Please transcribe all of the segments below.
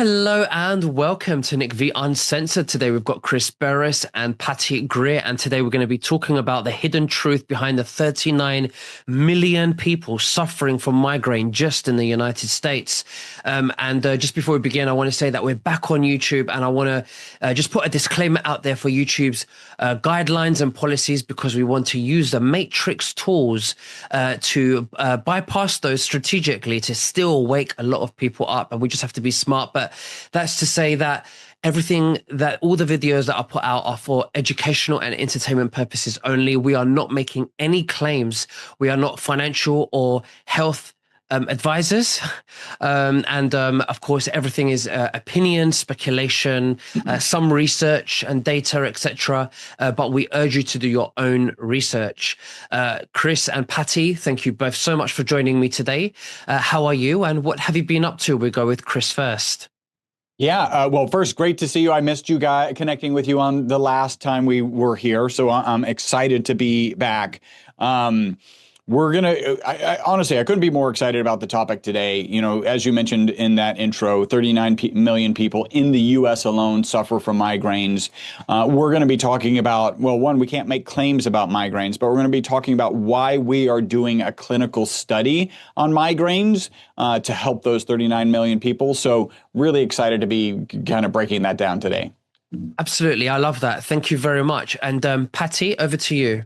Hello and welcome to Nick V Uncensored. Today we've got Chris Burris and Patty Greer, and today we're going to be talking about the hidden truth behind the 39 million people suffering from migraine just in the United States. Just before we begin, I want to say that we're back on YouTube, and I want to just put a disclaimer out there for YouTube's guidelines and policies, because we want to use the matrix tools to bypass those strategically to still wake a lot of people up, and we just have to be smart. But that's to say that all the videos that are put out are for educational and entertainment purposes only. We are not making any claims. We are not financial or health advisors. Of course, everything is opinion, speculation, some research and data, etc. But we urge you to do your own research. Chris and Patty, thank you both so much for joining me today. How are you, and what have you been up to? We'll go with Chris first. Yeah, well, first, great to see you. I missed you guys connecting with you on the last time we were here, so I'm excited to be back. Honestly, I couldn't be more excited about the topic today. You know, as you mentioned in that intro, 39 million people in the U.S. alone suffer from migraines. We're going to be talking about, well, one, we can't make claims about migraines, but we're going to be talking about why we are doing a clinical study on migraines to help those 39 million people. So really excited to be kind of breaking that down today. Absolutely. I love that. Thank you very much. And Patty, over to you.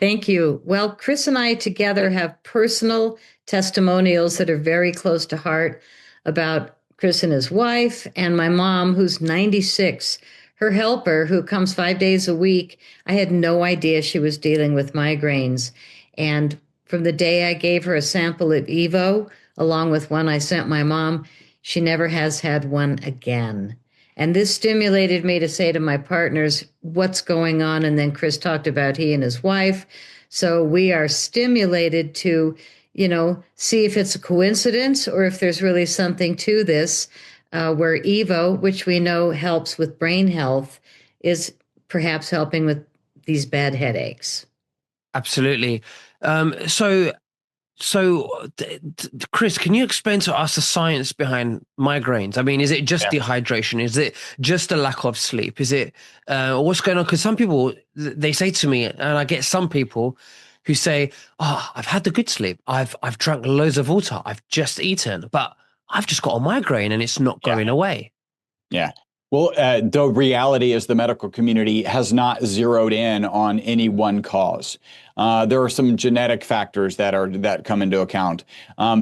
Thank you. Well, Chris and I together have personal testimonials that are very close to heart about Chris and his wife, and my mom, who's 96. Her helper, who comes 5 days a week, I had no idea she was dealing with migraines. And from the day I gave her a sample of Evo, along with one I sent my mom, she never has had one again. And this stimulated me to say to my partners, what's going on? And then Chris talked about he and his wife. So we are stimulated to, see if it's a coincidence or if there's really something to this, where Evo, which we know helps with brain health, is perhaps helping with these bad headaches. Absolutely. Chris, can you explain to us the science behind migraines? I mean, is it just dehydration? Is it just a lack of sleep? Is it what's going on? Because some people, they say to me, and I get some people who say, "Oh, I've had the good sleep. I've drunk loads of water. I've just eaten, but I've just got a migraine and it's not going away." Yeah. Well, the reality is the medical community has not zeroed in on any one cause. There are some genetic factors that come into account.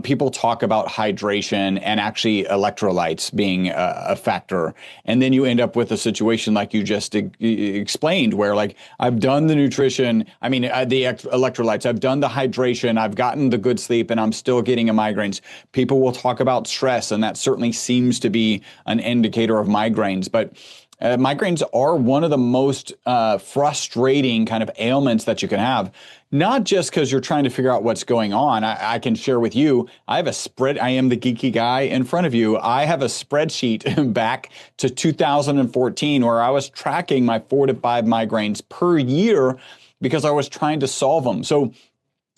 People talk about hydration and actually electrolytes being a factor. And then you end up with a situation like you just explained, where like I've done the nutrition, the electrolytes, I've done the hydration, I've gotten the good sleep, and I'm still getting a migraines. People will talk about stress, and that certainly seems to be an indicator of migraines. But migraines are one of the most frustrating kind of ailments that you can have, not just because you're trying to figure out what's going on. I can share with you, I am the geeky guy in front of you. I have a spreadsheet back to 2014 where I was tracking my 4 to 5 migraines per year because I was trying to solve them. So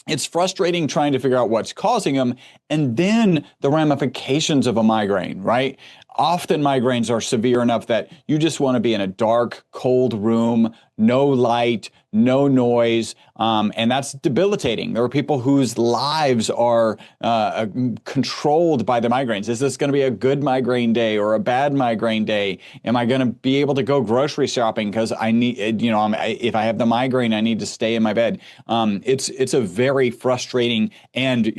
it's frustrating trying to figure out what's causing them, and then the ramifications of a migraine, right? Often migraines are severe enough that you just want to be in a dark, cold room, no light, no noise, and that's debilitating. There are people whose lives are controlled by the migraines. Is this going to be a good migraine day or a bad migraine day? Am I going to be able to go grocery shopping because I need, if I have the migraine, I need to stay in my bed. It's a very frustrating, and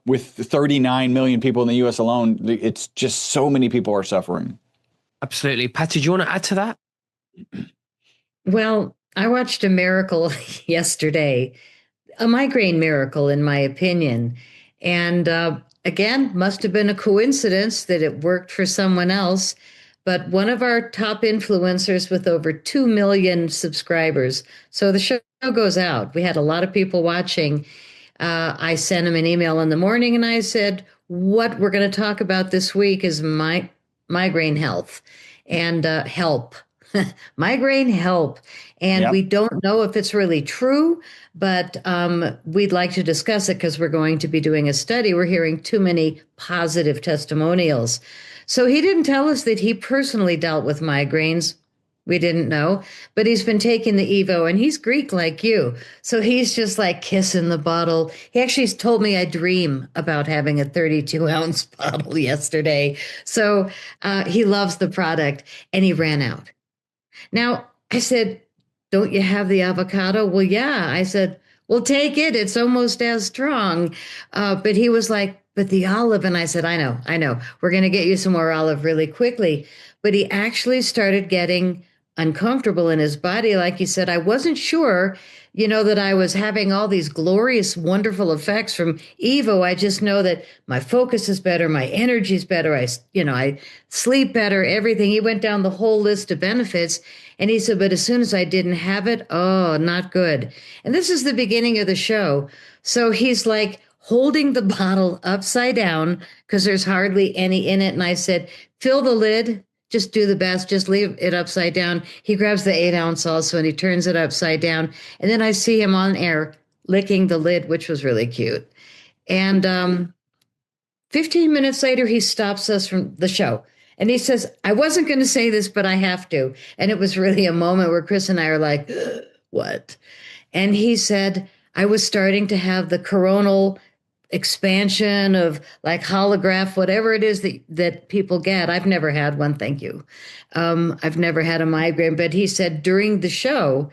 with 39 million people in the U.S. alone, it's just so many people are suffering. Absolutely. Patty, do you want to add to that? Well, I watched a miracle yesterday, a migraine miracle, in my opinion. And again, must have been a coincidence that it worked for someone else. But one of our top influencers with over 2 million subscribers. So the show goes out. We had a lot of people watching. I sent him an email in the morning and I said, what we're going to talk about this week is migraine health and help. Migraine help. And we don't know if it's really true, but we'd like to discuss it because we're going to be doing a study. We're hearing too many positive testimonials. So he didn't tell us that he personally dealt with migraines. We didn't know, but he's been taking the Evo and he's Greek like you. So he's just like kissing the bottle. He actually told me I dream about having a 32-ounce bottle yesterday. So he loves the product and he ran out. Now, I said, don't you have the avocado? Well, yeah. I said, well, take it. It's almost as strong. But he was like, but the olive. And I said, I know. We're going to get you some more olive really quickly. But he actually started getting uncomfortable in his body. Like he said, I wasn't sure, that I was having all these glorious, wonderful effects from Evo. I just know that my focus is better, my energy is better. I sleep better, everything. He went down the whole list of benefits. And he said, but as soon as I didn't have it, oh, not good. And this is the beginning of the show. So he's like holding the bottle upside down because there's hardly any in it. And I said, fill the lid. Just do the best. Just leave it upside down. He grabs the 8-ounce also and he turns it upside down. And then I see him on air licking the lid, which was really cute. And 15 minutes later, he stops us from the show. And he says, I wasn't going to say this, but I have to. And it was really a moment where Chris and I are like, what? And he said, I was starting to have the coronal expansion of like holograph, whatever it is that people get. I've never had one, thank you. I've never had a migraine, but he said during the show,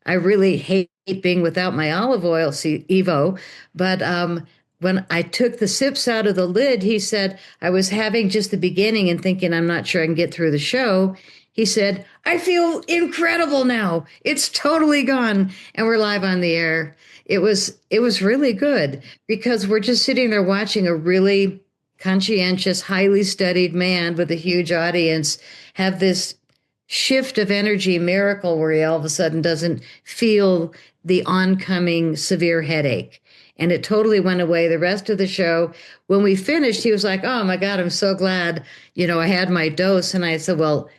I really hate being without my olive oil, see, Evo, but when I took the sips out of the lid, he said, I was having just the beginning and thinking, I'm not sure I can get through the show. He said, I feel incredible now. It's totally gone. And we're live on the air. It was really good because we're just sitting there watching a really conscientious, highly studied man with a huge audience have this shift of energy miracle where he all of a sudden doesn't feel the oncoming severe headache. And it totally went away. The rest of the show, when we finished, he was like, oh my God, I'm so glad, I had my dose. And I said, well,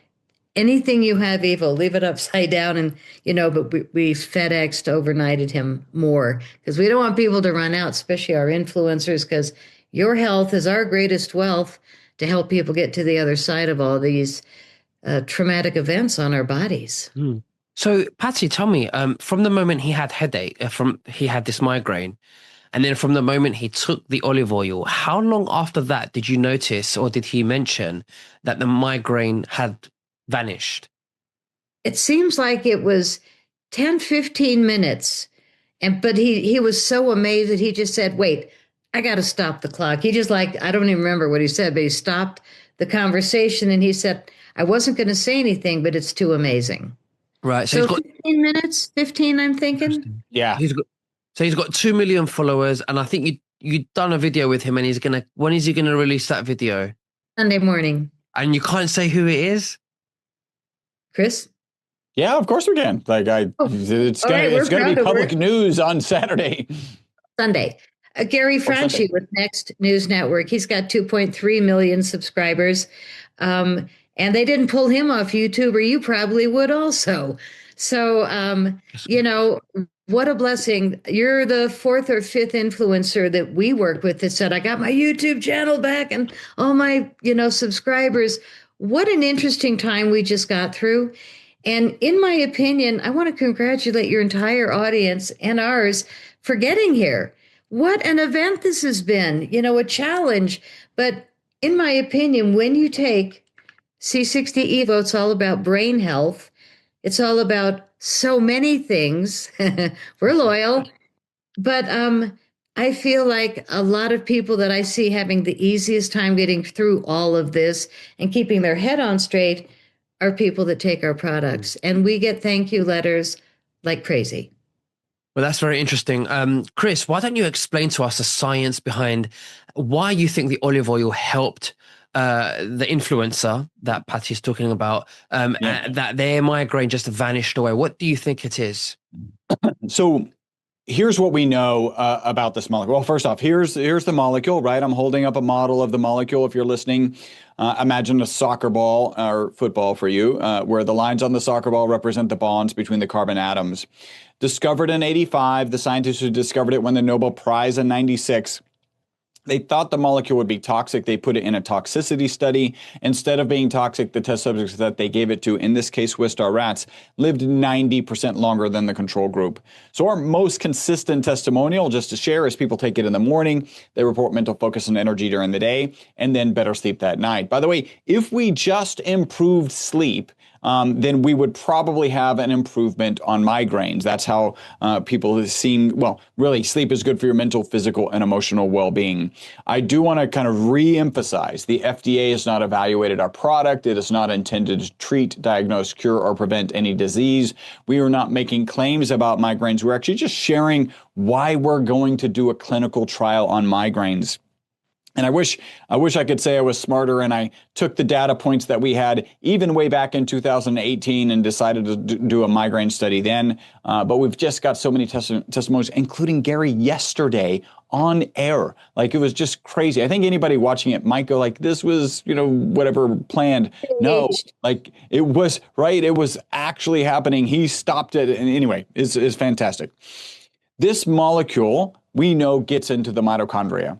anything you have, Evo, leave it upside down. And, but we FedExed, overnighted him more because we don't want people to run out, especially our influencers, because your health is our greatest wealth to help people get to the other side of all these traumatic events on our bodies. Mm. So, Patty, tell me, from the moment he had headache, he had this migraine, and then from the moment he took the olive oil, how long after that did you notice or did he mention that the migraine had vanished? It seems like it was 10, 15 minutes. But he was so amazed that he just said, wait, I got to stop the clock. He just I don't even remember what he said, but he stopped the conversation and he said, I wasn't going to say anything, but it's too amazing. Right. So 15 minutes, 15, I'm thinking. Yeah. He's got 2 million followers. And I think you've done a video with him and when is he going to release that video? Sunday morning. And you can't say who it is? Chris? Yeah, of course we can. It's going to be public news on Saturday. Sunday. Gary Franchi with Next News Network. He's got 2.3 million subscribers. And they didn't pull him off YouTube, or you probably would also. So, what a blessing. You're the 4th or 5th influencer that we work with that said, I got my YouTube channel back and all my, subscribers. What an interesting time we just got through. And in my opinion, I want to congratulate your entire audience and ours for getting here. What an event this has been, a challenge. But in my opinion, when you take C60 Evo, it's all about brain health. It's all about so many things. We're loyal. But I feel like a lot of people that I see having the easiest time getting through all of this and keeping their head on straight are people that take our products. And we get thank you letters like crazy. Well, that's very interesting. Chris, why don't you explain to us the science behind why you think the olive oil helped the influencer that Patty's talking about, that their migraine just vanished away? What do you think it is? So here's what we know about this molecule. Well, first off, here's the molecule, right? I'm holding up a model of the molecule. If you're listening, imagine a soccer ball or football for you, where the lines on the soccer ball represent the bonds between the carbon atoms. Discovered in 85, the scientists who discovered it won the Nobel Prize in 96. They thought the molecule would be toxic. They put it in a toxicity study. Instead of being toxic, the test subjects that they gave it to, in this case, Wistar rats, lived 90% longer than the control group. So our most consistent testimonial, just to share, is people take it in the morning. They report mental focus and energy during the day, and then better sleep that night. By the way, if we just improved sleep, then we would probably have an improvement on migraines. That's how people seem, well, really, sleep is good for your mental, physical, and emotional well-being. I do want to kind of re-emphasize the FDA has not evaluated our product. It is not intended to treat, diagnose, cure, or prevent any disease. We are not making claims about migraines. We're actually just sharing why we're going to do a clinical trial on migraines. And I wish I could say I was smarter and I took the data points that we had even way back in 2018 and decided to do a migraine study then. But we've just got so many testimonies, including Gary yesterday on air. Like, it was just crazy. I think anybody watching it might go like, this was, whatever planned. No, like it was, right? It was actually happening. He stopped it. And anyway, it's fantastic. This molecule we know gets into the mitochondria.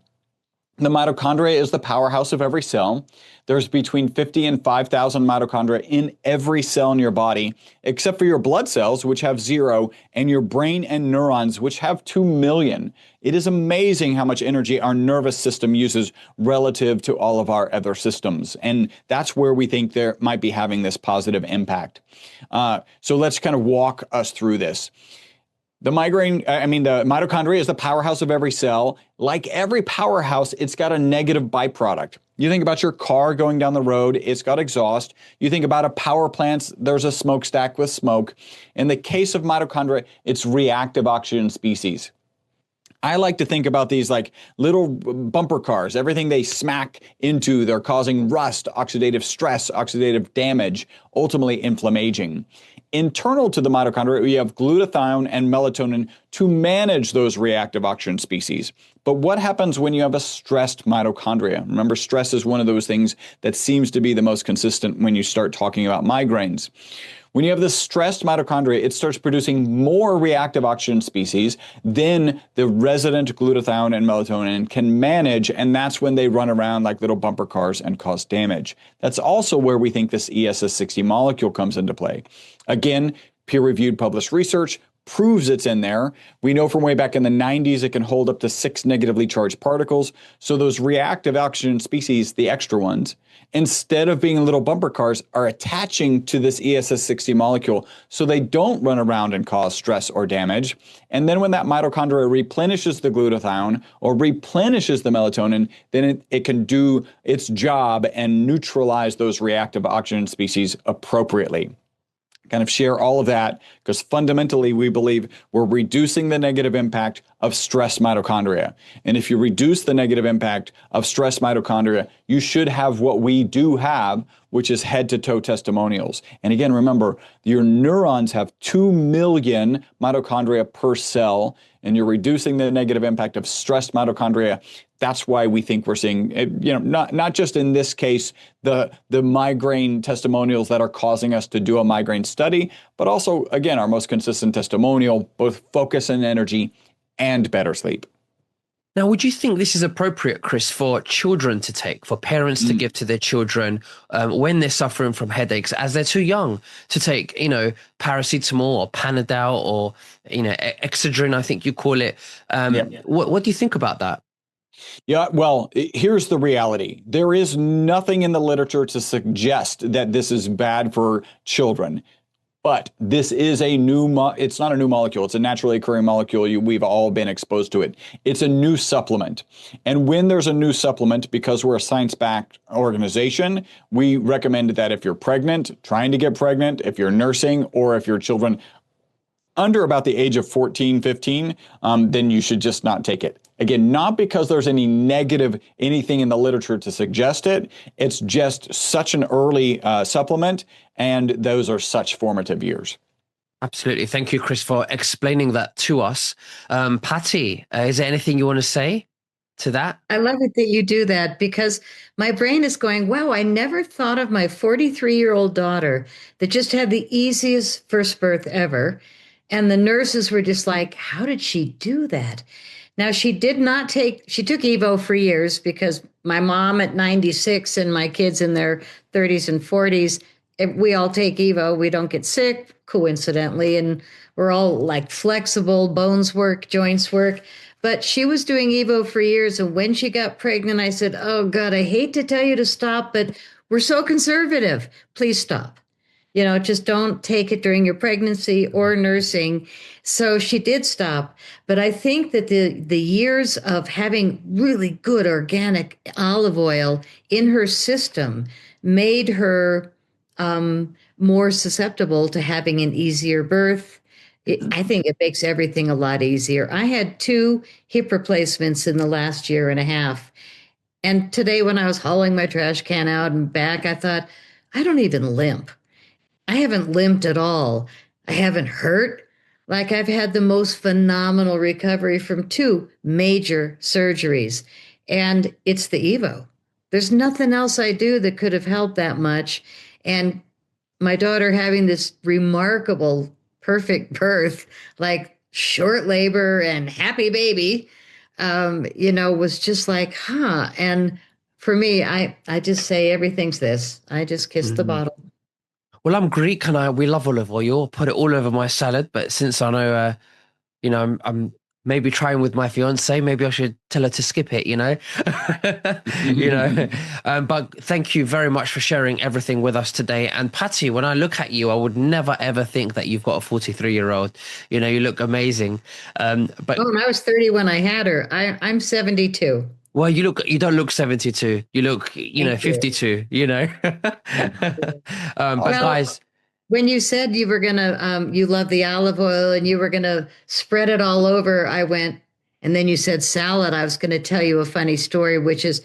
The mitochondria is the powerhouse of every cell. There's between 50 and 5,000 mitochondria in every cell in your body, except for your blood cells, which have 0, and your brain and neurons, which have 2 million. It is amazing how much energy our nervous system uses relative to all of our other systems. And that's where we think there might be having this positive impact. So let's kind of walk us through this. The mitochondria is the powerhouse of every cell. Like every powerhouse, it's got a negative byproduct. You think about your car going down the road, it's got exhaust. You think about a power plant, there's a smokestack with smoke. In the case of mitochondria, it's reactive oxygen species. I like to think about these like little bumper cars. Everything they smack into, they're causing rust, oxidative stress, oxidative damage, ultimately inflammation. Internal to the mitochondria, we have glutathione and melatonin to manage those reactive oxygen species. But what happens when you have a stressed mitochondria? Remember, stress is one of those things that seems to be the most consistent when you start talking about migraines. When you have this stressed mitochondria, it starts producing more reactive oxygen species than the resident glutathione and melatonin can manage, and that's when they run around like little bumper cars and cause damage. That's also where we think this ESS60 molecule comes into play. Again, peer-reviewed published research proves it's in there. We know from way back in the 90s it can hold up to 6 negatively charged particles. So those reactive oxygen species, the extra ones, instead of being little bumper cars, are attaching to this ESS60 molecule so they don't run around and cause stress or damage. And then when that mitochondria replenishes the glutathione or replenishes the melatonin, then it can do its job and neutralize those reactive oxygen species appropriately. Kind of share all of that because fundamentally we believe we're reducing the negative impact of stress mitochondria. And if you reduce the negative impact of stress mitochondria, you should have what we do have, which is head-to-toe testimonials. And again, remember, your neurons have 2 million mitochondria per cell, and you're reducing the negative impact of stressed mitochondria. That's why we think we're seeing, not just in this case, the migraine testimonials that are causing us to do a migraine study, but also, again, our most consistent testimonial, both focus and energy and better sleep. Now, would you think this is appropriate, Chris, for children to take, for parents to give to their children when they're suffering from headaches, as they're too young to take, paracetamol or Panadol or, Excedrin, I think you call it. What do you think about that? Yeah, well, here's the reality. There is nothing in the literature to suggest that this is bad for children. But this is it's not a new molecule. It's a naturally occurring molecule. We've all been exposed to it. It's a new supplement. And when there's a new supplement, because we're a science-backed organization, we recommend that if you're pregnant, trying to get pregnant, if you're nursing, or if your children under about the age of 14, 15, then you should just not take it. Again, not because there's anything in the literature to suggest it. It's just such an early supplement, and those are such formative years. Absolutely. Thank you, Chris, for explaining that to us. Patty, is there anything you want to say to that? I love it that you do that because my brain is going, wow, I never thought of my 43-year-old daughter that just had the easiest first birth ever. And the nurses were just like, how did she do that? Now, she took Evo for years because my mom at 96 and my kids in their 30s and 40s, we all take Evo. We don't get sick, coincidentally, and we're all like flexible, bones work, joints work. But she was doing Evo for years. And when she got pregnant, I said, "Oh, God, I hate to tell you to stop, but we're so conservative. Please stop. Just don't take it during your pregnancy or nursing." So she did stop. But I think that the years of having really good organic olive oil in her system made her more susceptible to having an easier birth. I think it makes everything a lot easier. I had 2 hip replacements in the last year and a half. And today, when I was hauling my trash can out and back, I thought, I don't even limp. I haven't limped at all. I haven't hurt. Like I've had the most phenomenal recovery from 2 major surgeries. And it's the Evo. There's nothing else I do that could have helped that much. And my daughter having this remarkable, perfect birth, like short labor and happy baby, was just like, huh. And for me, I just say everything's this. I just kiss the bottle. Well, I'm Greek and we love olive oil. Put it all over my salad. But since I know, I'm maybe trying with my fiance, maybe I should tell her to skip it, you know. But thank you very much for sharing everything with us today. And Patty, when I look at you, I would never ever think that you've got a 43-year-old. You look amazing. But Oh, and I was 30 when I had her. I'm 72. well, you don't look 72. You look, Thank you. 52, But Well, guys, when you said you were gonna, you love the olive oil and you were gonna spread it all over, I went, and then you said salad. I was gonna tell you a funny story, which is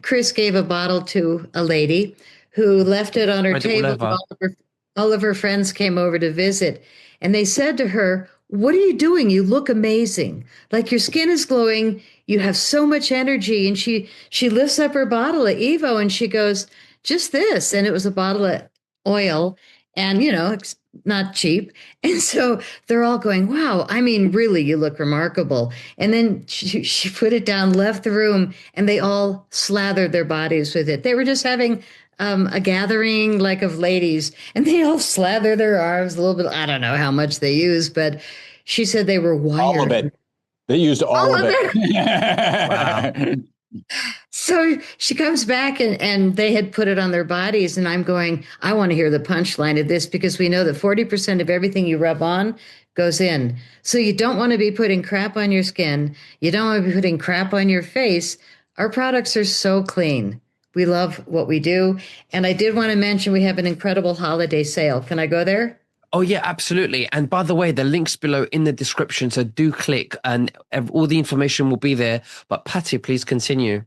Chris gave a bottle to a lady who left it on her spread it all table. over. All of her friends came over to visit, and they said to her, "What are you doing? You look amazing. Like your skin is glowing. You have so much energy." And she lifts up her bottle of Evo and she goes, "Just this." And it was a bottle of oil, and it's not cheap. And so they're all going, "Wow, I mean, really, you look remarkable." And then she put it down, left the room, and they all slathered their bodies with it. They were just having a gathering like of ladies, and they all slather their arms a little bit. I don't know how much they use, but she said they were wired. All of it. They used all of it. Wow. So she comes back and they had put it on their bodies. And I'm going, I want to hear the punchline of this because we know that 40% of everything you rub on goes in. So you don't want to be putting crap on your skin. You don't want to be putting crap on your face. Our products are so clean. We love what we do. And I did want to mention we have an incredible holiday sale. Can I go there? Oh, yeah, absolutely. And by the way, the link's below in the description. So do click and all the information will be there. But Patty, please continue.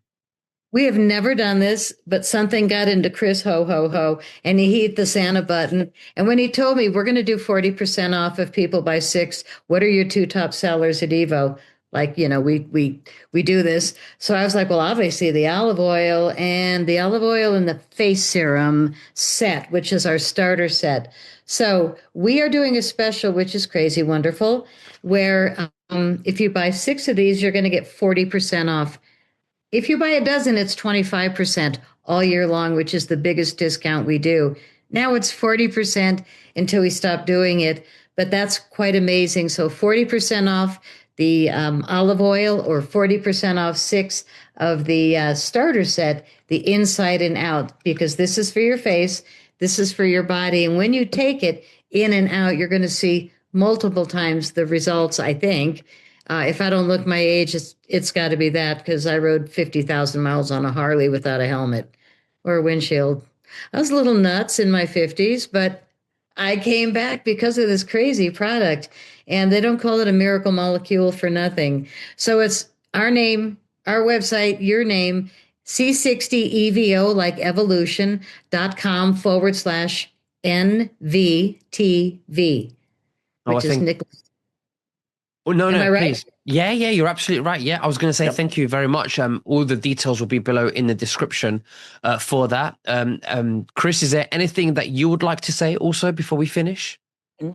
We have never done this, but something got into Chris ho ho ho, and he hit the Santa button. And when he told me we're going to do 40% off if people buy 6, what are your 2 top sellers at Evo? Like, we do this. So I was like, well, obviously the olive oil and the face serum set, which is our starter set. So we are doing a special, which is crazy wonderful, where if you buy 6 of these, you're going to get 40% off. If you buy a dozen, it's 25% all year long, which is the biggest discount we do. Now it's 40% until we stop doing it, but that's quite amazing. So 40% off the olive oil or 40% off 6 of the starter set, the inside and out, because this is for your face, this is for your body. And when you take it in and out, you're going to see multiple times the results, I think. If I don't look my age, it's got to be that because I rode 50,000 miles on a Harley without a helmet or a windshield. I was a little nuts in my 50s, but I came back because of this crazy product. And they don't call it a miracle molecule for nothing. So it's our name, our website, your name, C60EVO, like evolution.com/NVTV, which is Nicholas. Oh, no, Am I right? please. Yeah, you're absolutely right. Yeah, I was going to say thank you very much. All the details will be below in the description for that. Chris, is there anything that you would like to say also before we finish?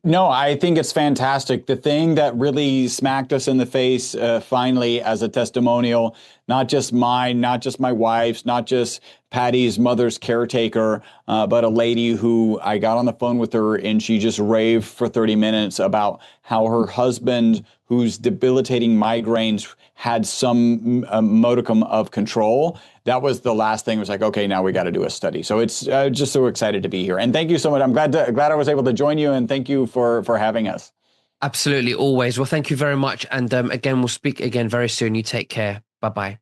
No, I think it's fantastic. The thing that really smacked us in the face finally as a testimonial, not just mine, not just my wife's, not just Patty's mother's caretaker, but a lady who I got on the phone with her and she just raved for 30 minutes about how her husband, whose debilitating migraines, had some modicum of control. That was the last thing. It was like, okay, now we got to do a study. So it's just so excited to be here. And thank you so much. I'm glad I was able to join you, and thank you for having us. Absolutely, always. Well, thank you very much. And again, we'll speak again very soon. You take care. Bye-bye.